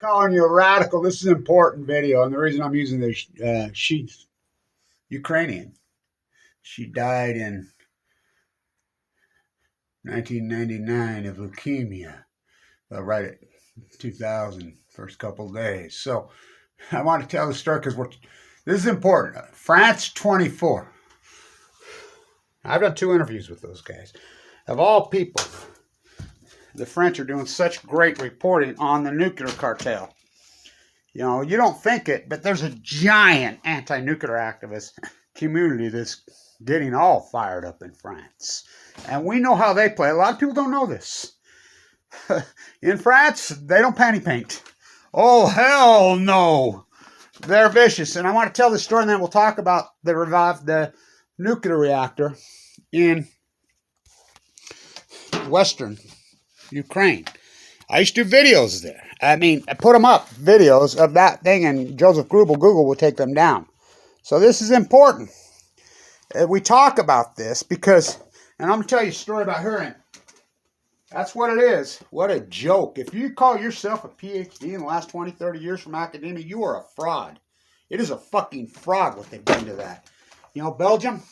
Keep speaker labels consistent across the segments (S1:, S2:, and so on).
S1: calling you a radical. This is an important video, and the reason I'm using this, she's Ukrainian. She died in 1999 of leukemia, right at 2000, first couple of days. So I want to tell the story because this is important. France 24. I've done 2 interviews with those guys. Of all people, the French are doing such great reporting on the nuclear cartel. You know, you don't think it, but there's a giant anti-nuclear activist community that's getting all fired up in France. And we know how they play. A lot of people don't know this. In France, they don't panty paint. Oh, hell no. They're vicious. And I want to tell this story, and then we'll talk about the nuclear reactor in Western Ukraine. I used to do videos there. I put them up, videos of that thing, and Joseph Google will take them down. So this is important. We talk about this because, and I'm going to tell you a story about her, and that's what it is. What a joke. If you call yourself a PhD in the last 20, 30 years from academia, you are a fraud. It is a fucking fraud what they've done to that. You know, Belgium,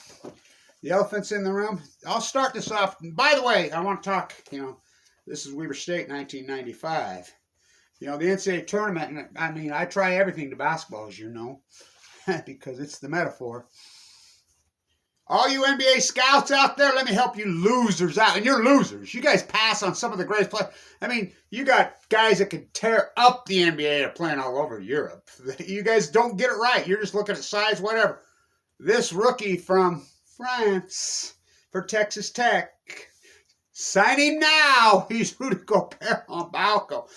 S1: the elephants in the room. I'll start this off. By the way, I want to talk, this is Weber State, 1995. The NCAA tournament, and I try everything to basketball, as you know, because it's the metaphor. All you NBA scouts out there, let me help you losers out. And you're losers. You guys pass on some of the greatest players. You got guys that could tear up the NBA that are playing all over Europe. You guys don't get it right. You're just looking at size, whatever. This rookie from France for Texas Tech, sign him now. He's Rudy Gobert on Balco.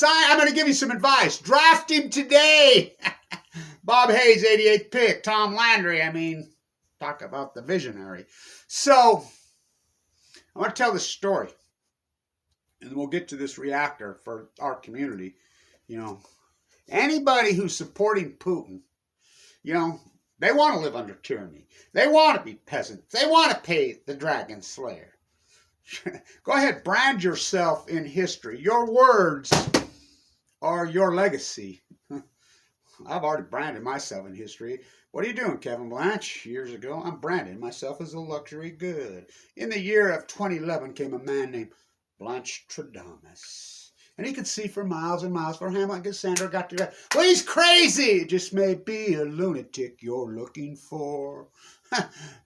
S1: I'm going to give you some advice. Draft him today. Bob Hayes, 88th pick. Tom Landry, talk about the visionary. So, I want to tell this story. And we'll get to this reactor for our community. Anybody who's supporting Putin, they want to live under tyranny. They want to be peasants. They want to pay the dragon slayer. Go ahead, brand yourself in history. Your words are your legacy. I've already branded myself in history. What are you doing, Kevin Blanche? Years ago, I'm branding myself as a luxury good. In the year of 2011 came a man named Blanche Tradamus. And he could see for miles and miles for him like Cassandra got to that. Well, he's crazy. It just may be a lunatic you're looking for.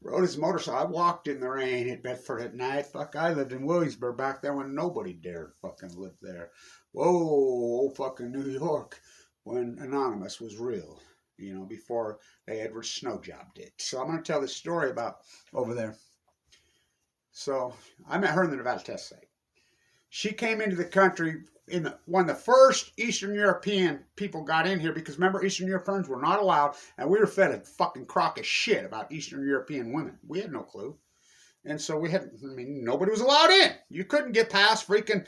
S1: Rode his motorcycle. I walked in the rain at Bedford at night. Fuck, I lived in Williamsburg back there when nobody dared fucking live there. Whoa, fucking New York when Anonymous was real. Before they Edward Snowjob did. So I'm going to tell this story about over there. So I met her in the Nevada test site. She came into the country when the first Eastern European people got in here, because remember, Eastern Europeans were not allowed, and we were fed a fucking crock of shit about Eastern European women. We had no clue. And so nobody was allowed in. You couldn't get past freaking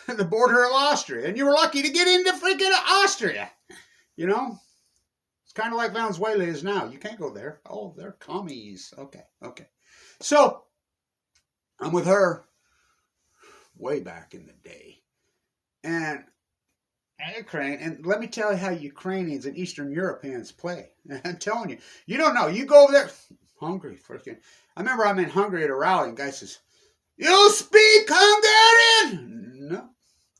S1: the border of Austria, and you were lucky to get into freaking Austria. It's kind of like Venezuela is now. You can't go there. Oh, they're commies. Okay. So, I'm with her way back in the day. And Ukraine, and let me tell you how Ukrainians and Eastern Europeans play. I'm telling you. You don't know. You go over there. Hungary, freaking. I remember I'm in Hungary at a rally, and guy says, "You speak Hungarian?" No.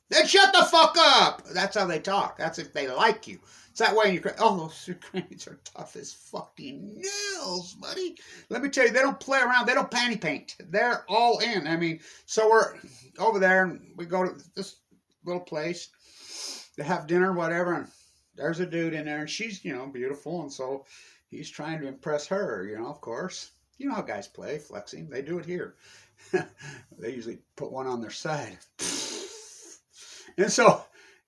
S1: Then shut the fuck up. That's how they talk. That's if they like you. It's that way in Ukraine. Oh, those Ukrainians are tough as fucking nails, buddy. Let me tell you, they don't play around. They don't panty paint. They're all in. So we're over there, and we go to this little place to have dinner, whatever, and there's a dude in there, and she's, beautiful, and so he's trying to impress her, of course. You know how guys play, flexing. They do it here. They usually put one on their side. And so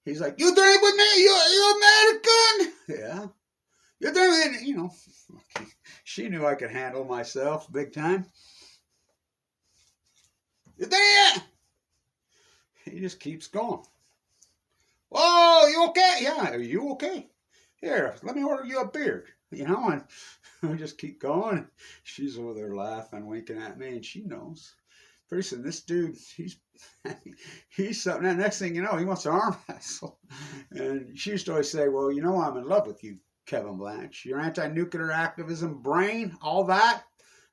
S1: he's like, "You drink with me? You American?" Yeah. You drink with me? She knew I could handle myself big time. You drink? He just keeps going. "Whoa, you okay?" "Yeah, are you okay? Here, let me order you a beer." And we just keep going. She's over there laughing, winking at me, and she knows. pretty soon this dude, he's something. And next thing you know, he wants to arm wrestle. And she used to always say, well, you know, I'm in love with you, Kevin Blanch. Your anti-nuclear activism brain, all that.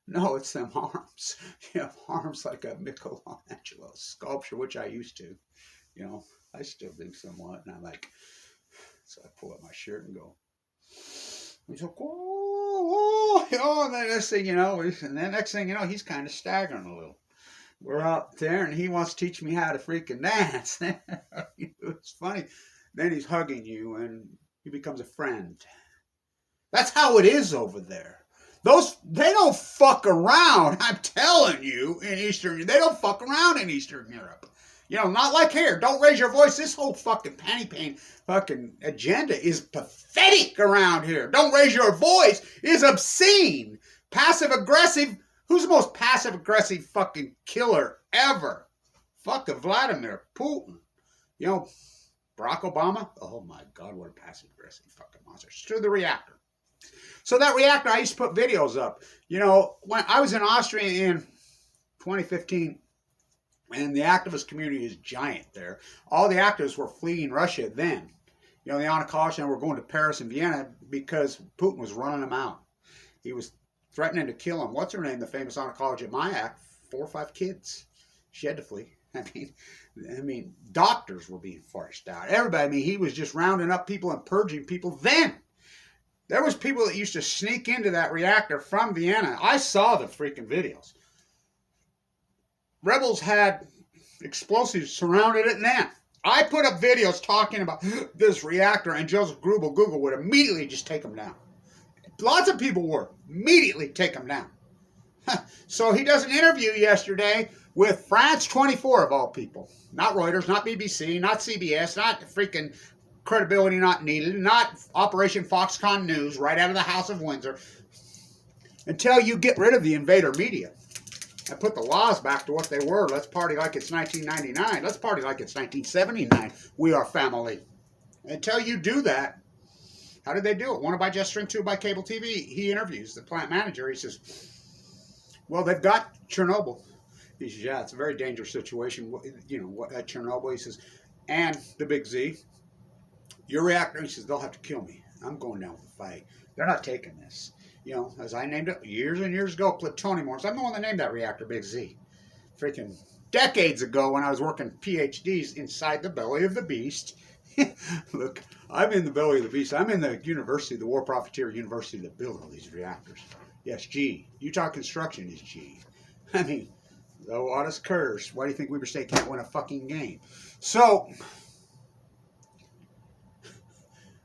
S1: No, it's them arms. You have arms like a Michelangelo sculpture, which I used to. You know, I still do somewhat. And I'm like, so I pull up my shirt and go, he's like, whoa, whoa, and then next thing you know, he's kind of staggering a little. We're out there, and he wants to teach me how to freaking dance. It's funny. Then he's hugging you, and he becomes a friend. That's how it is over there. They don't fuck around. I'm telling you, they don't fuck around in Eastern Europe. You know, not like here. Don't raise your voice. This whole fucking panty pain fucking agenda is pathetic around here. Don't raise your voice is obscene. Passive aggressive. Who's the most passive aggressive fucking killer ever? Fucking Vladimir Putin. You know, Barack Obama. Oh my God, what a passive aggressive fucking monster. To the reactor. So that reactor, I used to put videos up. You know, when I was in Austria in 2015, and the activist community is giant there. All the activists were fleeing Russia then. You know, the oncologists were going to Paris and Vienna because Putin was running them out. He was threatening to kill them. What's her name? The famous oncologist Mayak, 4 or 5 kids. She had to flee. I mean, doctors were being forced out. Everybody. I mean, he was just rounding up people and purging people then. There was people that used to sneak into that reactor from Vienna. I saw the freaking videos. Rebels had explosives surrounded it then. I put up videos talking about this reactor, and Joseph Google would immediately just take them down. Lots of people were. Immediately take them down. So he does an interview yesterday with France 24 of all people. Not Reuters, not BBC, not CBS, not freaking Credibility Not Needed, not Operation Foxconn News, right out of the House of Windsor. Until you get rid of the invader media. I put the laws back to what they were. Let's party like it's 1999. Let's party like it's 1979. We are family. Until you do that, how did they do it? 1 by Just Stream, 2 by cable TV. He interviews the plant manager. He says, well, they've got Chernobyl. He says, yeah, it's a very dangerous situation. You know, at Chernobyl, he says, and the big Z, your reactor, he says, they'll have to kill me. I'm going down with the fight. They're not taking this. You know, as I named it years and years ago, plutonium ores. I'm the one that named that reactor Big Z. Freaking decades ago when I was working PhDs inside the belly of the beast. Look, I'm in the belly of the beast. I'm in the university, the war profiteer university that built all these reactors. Yes, G. Utah Construction is G. I mean, the oddest curse. Why do you think Weber State can't win a fucking game? So,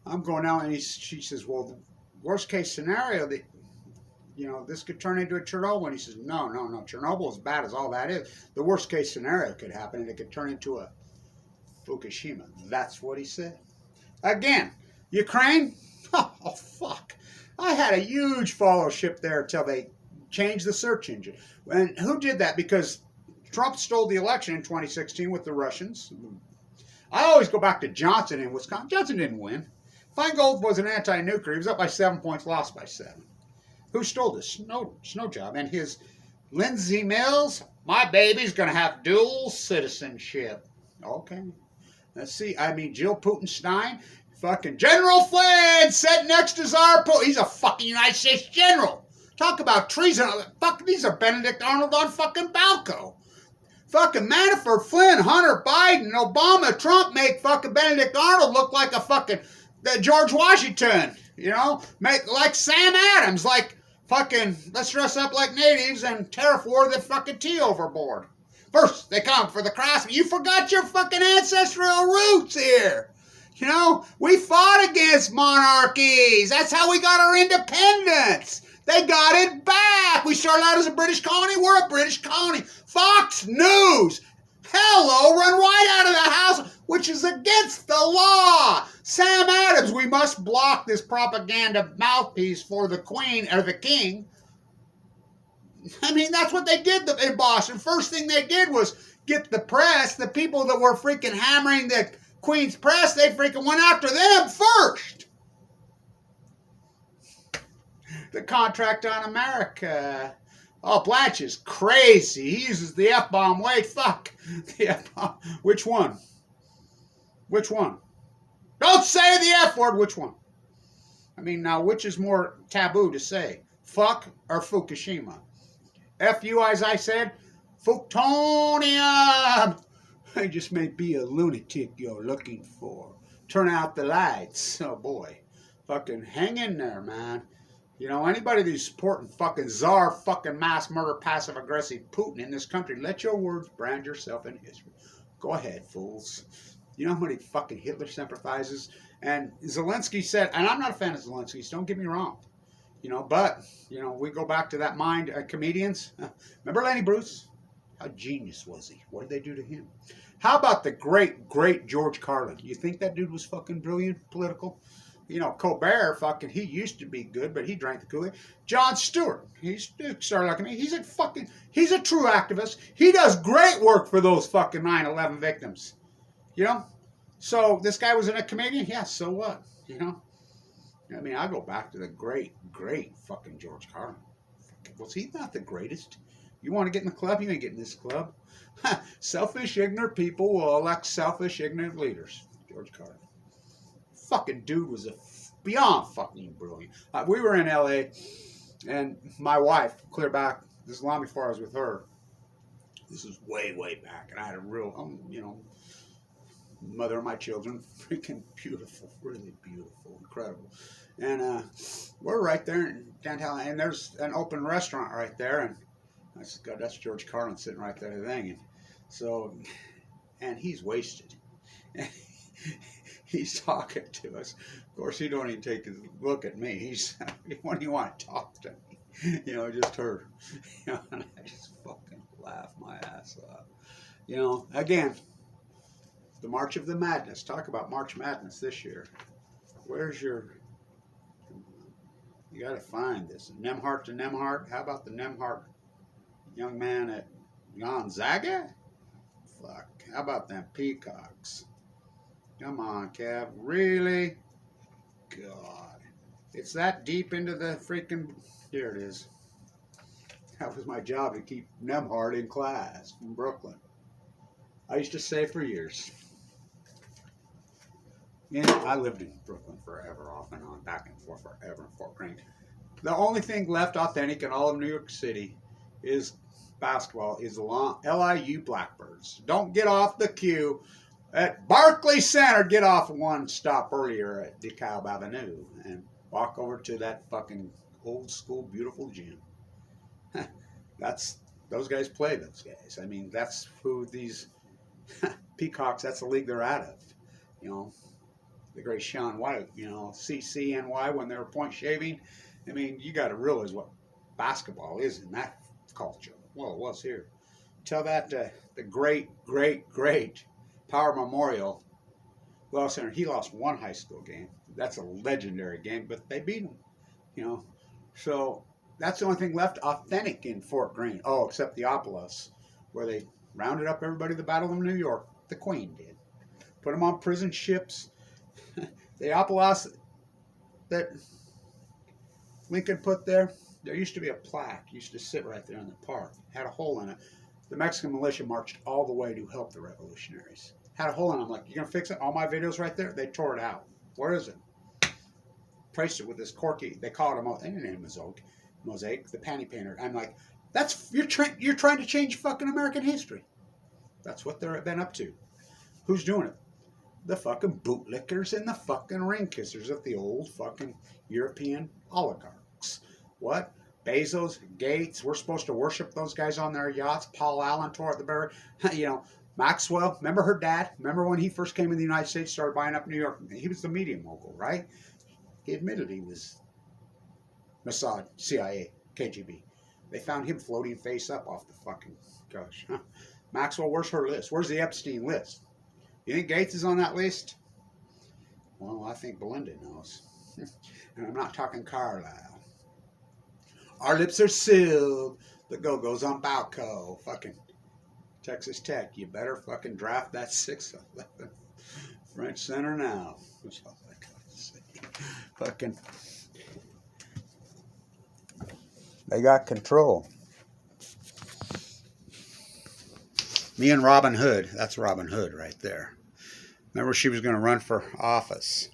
S1: I'm going out, and she says, well, the worst case scenario, that, you know, this could turn into a Chernobyl. And he says, no. Chernobyl, as bad as all that is, the worst case scenario could happen, and it could turn into a Fukushima. That's what he said. Again, Ukraine, oh fuck. I had a huge followership there until they changed the search engine. And who did that? Because Trump stole the election in 2016 with the Russians. I always go back to Johnson in Wisconsin. Johnson didn't win. Feingold was an anti-nuclear. He was up by 7 points, lost by 7. Who stole this? Snow job. And his Lindsay Mills, my baby's going to have dual citizenship. Okay. Let's see. I mean, Jill Putinstein, fucking General Flynn, sat next to Tsar Putin. He's a fucking United States general. Talk about treason. Fuck, these are Benedict Arnold on fucking Balco. Fucking Manafort, Flynn, Hunter, Biden, Obama, Trump make fucking Benedict Arnold look like a fucking George Washington. You know? Make like Sam Adams, like fucking, let's dress up like natives and terraform the fucking tea overboard. First, they come for the cross. You forgot your fucking ancestral roots here. You know, we fought against monarchies. That's how we got our independence. They got it back. We started out as a British colony. We're a British colony. Fox News. Hello, run right out of the house, which is against the law. Sam Adams, we must block this propaganda mouthpiece for the Queen or the King. I mean, that's what they did in Boston. First thing they did was get the press, the people that were freaking hammering the Queen's press, they freaking went after them first. The contract on America. Oh, Blanche is crazy. He uses the F-bomb. Wait, fuck. The F-bomb. Which one? Which one? Don't say the F word. Which one? I mean, now, which is more taboo to say? Fuck or Fukushima? F-U, as I said, Fuktonium. I just may be a lunatic you're looking for. Turn out the lights. Oh, boy. Fucking hang in there, man. You know, anybody who's supporting fucking czar, fucking mass murder, passive-aggressive Putin in this country, let your words brand yourself in history. Go ahead, fools. You know how many fucking Hitler sympathizers? And Zelensky said, and I'm not a fan of Zelensky's, don't get me wrong. You know, but, you know, we go back to that mind, comedians. Remember Lenny Bruce? How genius was he? What did they do to him? How about the great, great George Carlin? You think that dude was fucking brilliant, political? You know, Colbert, fucking, he used to be good, but he drank the Kool-Aid. Jon Stewart, he started looking at me. He's a true activist. He does great work for those fucking 9/11 victims. You know? So, this guy was a comedian? Yeah, so what? You know? I mean, I go back to the great, great fucking George Carlin. Was he not the greatest? You want to get in the club? You ain't getting in this club. Selfish, ignorant people will elect selfish, ignorant leaders. George Carlin. Fucking dude was beyond fucking brilliant. We were in L.A., and my wife, clear back, this is long before I was with her. This is way, way back, and I had a real, you know, mother of my children, freaking beautiful, really beautiful, incredible. And we're right there in downtown, and there's an open restaurant right there, and I said, God, that's George Carlin sitting right there thing. And so, and he's wasted. He's talking to us. Of course, he don't even take a look at me. He's, when do you want to talk to me? You know, just her. You know, and I just fucking laugh my ass off. You know, again, the March of the Madness. Talk about March Madness this year. Where's your... You got to find this. Nemhart to Nemhart. How about the Nemhart young man at Gonzaga? Fuck. How about them peacocks? Come on, Kev. Really? God. It's that deep into the freaking... Here it is. That was my job, to keep Nemhart in class from Brooklyn. I used to say for years. Yeah, I lived in Brooklyn forever, off and on, back and forth forever in Fort Greene. The only thing left authentic in all of New York City is basketball, is the LIU Blackbirds. Don't get off the queue at Barclays Center. Get off one stop earlier at DeKalb Avenue and walk over to that fucking old school beautiful gym. Those guys play those guys. I mean, that's who these peacocks, that's the league they're out of. You know, the great Sean White, you know, CCNY when they were point shaving. I mean, you got to realize what basketball is in that culture. Well, it was here. Tell that to the great, great, great Power Memorial. Well, Center, he lost one high school game. That's a legendary game, but they beat him. You know, so that's the only thing left authentic in Fort Greene. Oh, except the Opolis, where they rounded up everybody at the Battle of New York. The Queen did. Put them on prison ships. The Opolis that Lincoln put there used to be a plaque. Used to sit right there in the park. Had a hole in it. The Mexican militia marched all the way to help the revolutionaries. Had a hole in it. I'm like, you gonna fix it? All my videos right there? They tore it out. Where is it? Traced it with this corky. They call it a mosaic. The panty painter. I'm like, that's you're trying to change fucking American history. That's what they've been up to. Who's doing it? The fucking bootlickers and the fucking ring kissers of the old fucking European oligarchs. What? Bezos, Gates, we're supposed to worship those guys on their yachts. Paul Allen tore at the Barry. You know, Maxwell, remember her dad? Remember when he first came in the United States, started buying up New York? He was the media mogul, right? He admitted he was Mossad, CIA, KGB. They found him floating face up off the fucking, gosh. Huh? Maxwell, where's her list? Where's the Epstein list? You think Gates is on that list? Well, I think Belinda knows. And I'm not talking Carlisle. Our lips are sealed. The go-go's on Balco. Fucking Texas Tech. You better fucking draft that 6'11" French center now. That's all I gotta say. Fucking. They got control. Me and Robin Hood. That's Robin Hood right there. Remember she was going to run for office.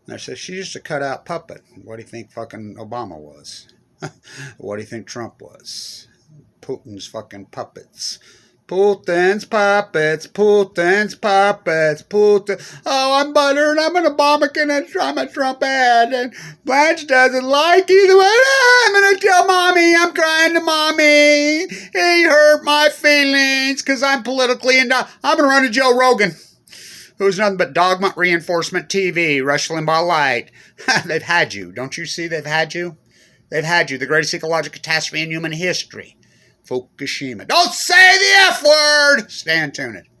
S1: And I said, she's just a cutout puppet. What do you think fucking Obama was? What do you think Trump was? Putin's fucking puppets. Putin's puppets, Putin's puppets, Putin. Oh, I'm buttered. I'm an Obamacare and I'm a Trump ad. And Blanche doesn't like either way. I'm going to tell Mommy. I'm crying to Mommy. He hurt my feelings because I'm politically I'm going to run to Joe Rogan, who's nothing but dogma reinforcement TV, Rush Limbaugh Light. They've had you. Don't you see they've had you? They've had you. The greatest ecological catastrophe in human history. Fukushima. Don't say the F word! Stay tuned.